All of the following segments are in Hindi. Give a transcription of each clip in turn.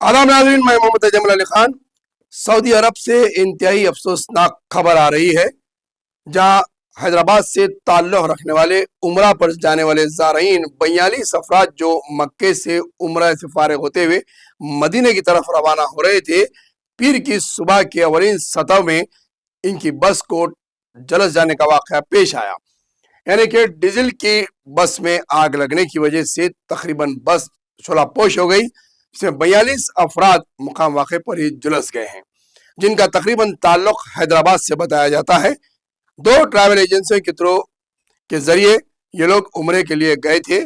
आदाब नाज़रीन, मैं मोहम्मद अजमल अली खान। सऊदी अरब से इंतहाई अफसोसनाक खबर आ रही है, जहां हैदराबाद से ताल्लुक़ रखने वाले उम्रा पर जाने वाले ज़ारईन 42 अफराद जो मक्के से उम्रा से फारिग होते हुए मदीने की तरफ रवाना हो रहे थे, पीर की सुबह के अवलिन सतह में इनकी बस को जलस जाने का वाक़या पेश आया। यानी कि डीजल की बस में आग लगने की वजह से तकरीबन बस शोलापोश हो गई। इसमें 42 अफराद मुकाम वाक़े पर ही झुलस गए हैं, जिनका तकरीबन ताल्लुक हैदराबाद से बताया जाता है। दो ट्रैवल एजेंसियों के थ्रू के जरिए ये लोग उम्रे के लिए गए थे,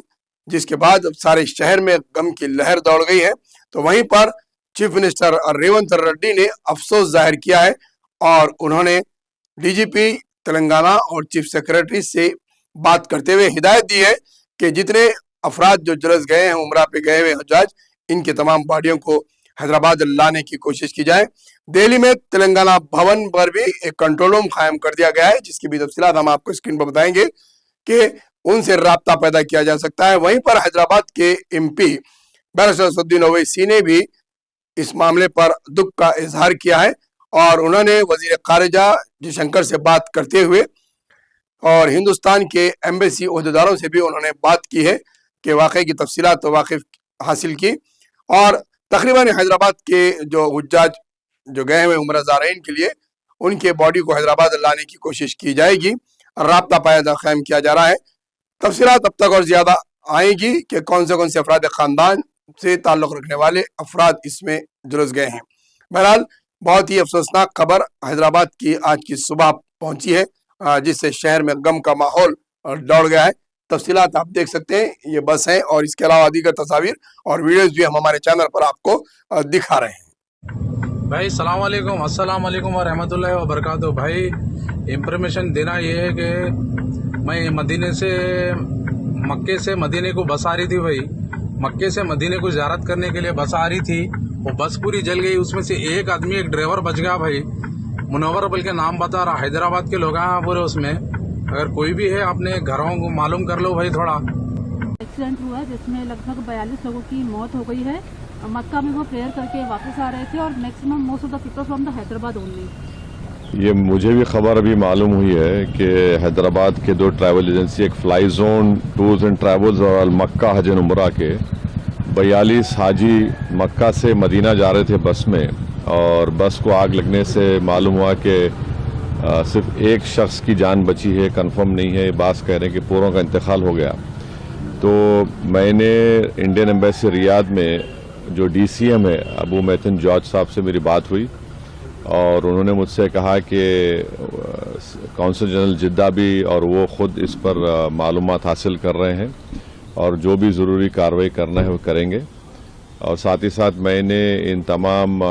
जिसके बाद सारे शहर में गम की लहर दौड़ गई है। तो वहीं पर चीफ मिनिस्टर रेवंत रेड्डी ने अफसोस जाहिर किया है और उन्होंने डीजीपी तेलंगाना और चीफ सेक्रेटरी से बात करते हुए हिदायत दी है कि जितने अफराद जो जुलस गए हैं, उम्रा पे गए हुए हजाज, इनके तमाम बॉडियों को हैदराबाद लाने की कोशिश की जाए। दिल्ली में तेलंगाना भवन पर भी एक कंट्रोल रूम कायम कर दिया गया है, जिसकी भी तफसीलात हम आपको स्क्रीन पर बताएंगे कि उनसे राब्ता पैदा किया जा सकता है। वहीं पर हैदराबाद के एमपी बैरिस्टर असदुद्दीन ओवैसी ने भी इस मामले पर दुख का इजहार किया है और उन्होंने वजीर खारिजा जयशंकर से बात करते हुए और हिंदुस्तान के एम्बेसी ओहदेदारों से भी उन्होंने बात की है कि वाक़े की तफसीलात तो वाकिफ हासिल की और तकरीबन हैदराबाद के जो हुज्जाज जो गए हुए उम्रा ज़ारईन के लिए उनके बॉडी को हैदराबाद लाने की कोशिश की जाएगी। राब्ता पायदा कायम किया जा रहा है। तफसीलात अब तक और ज़्यादा आएगी कि कौन से अफराद ख़ानदान से ताल्लुक़ रखने वाले अफराद इसमें जुलस गए हैं। बहरहाल बहुत ही अफसोसनाक खबर हैदराबाद की आज की सुबह पहुंची है, जिससे शहर में गम का माहौल दौड़ गया है। तफसीलात आप देख सकते हैं, ये बस है और इसके अलावा दीगर तस्वीर और वीडियोस भी हम हमारे चैनल पर आपको दिखा रहे हैं। भाई अस्सलाम वालेकुम व रहमतुल्लाहि व बरकातुहू। भाई इंफॉर्मेशन देना ये है कि मैं मक्के से मदीने को बस आ रही थी। भाई मक्के से मदीने को ज़ियारत करने के लिए बस आ रही थी, वो बस पूरी जल गई। उसमें से एक आदमी, एक ड्राइवर बच गया। भाई मुनव्वर बल्कि नाम बता रहा, हैदराबाद के लोग हैं पूरे उसमें। अगर कोई भी है अपने घरों को मालूम कर लो भाई थोड़ा। एक्सीडेंट हुआ है जिसमें लगभग 42 लोगों की मौत हो गई है। मक्का में वो प्रेयर करके वापस आ रहे थे और maximum most of the people from the Hyderabad only. ये मुझे भी खबर अभी मालूम हुई है कि हैदराबाद के दो ट्रैवल एजेंसी, एक fly zone tours and travels और मक्का हज एंड उम्रा के 42 हाजी मक्का से मदीना जा रहे थे बस में, और बस को आग लगने से मालूम हुआ कि सिर्फ एक शख्स की जान बची है। कंफर्म नहीं है, बात कह रहे हैं कि पूरों का इंतकाल हो गया। तो मैंने इंडियन एम्बेसी रियाद में जो डीसीएम है अबू मैथन जॉर्ज साहब से मेरी बात हुई और उन्होंने मुझसे कहा कि कौंसल जनरल जिद्दा भी और वो ख़ुद इस पर मालूमात हासिल कर रहे हैं और जो भी ज़रूरी कार्रवाई करना है वो करेंगे। और साथ ही साथ मैंने इन तमाम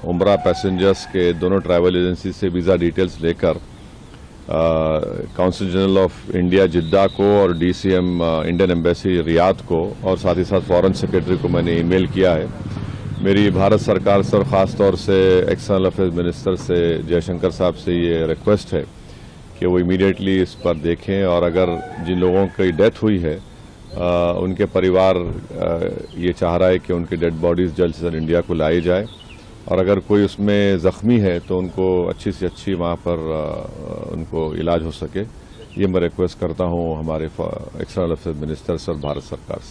उम्रा पैसेंजर्स के दोनों ट्रैवल एजेंसी से वीज़ा डिटेल्स लेकर कौंसल जनरल ऑफ इंडिया जिद्दा को और डीसीएम इंडियन एम्बेसी रियाद को और साथ ही साथ फॉरेन सेक्रेटरी को मैंने ईमेल किया है। मेरी भारत सरकार से और ख़ास तौर से एक्सटर्नल अफेयर्स मिनिस्टर से जयशंकर साहब से ये रिक्वेस्ट है कि वो इमीडिएटली इस पर देखें और अगर जिन लोगों की डेथ हुई है उनके परिवार ये चाह रहा है कि उनकी डेड बॉडीज़ जल्द से जल्द इंडिया को लाई जाए, और अगर कोई उसमें ज़ख्मी है तो उनको अच्छी से अच्छी वहाँ पर उनको इलाज हो सके। ये मैं रिक्वेस्ट करता हूँ हमारे एक्सटर्नल अफेयर्स मिनिस्टर से और भारत सरकार से।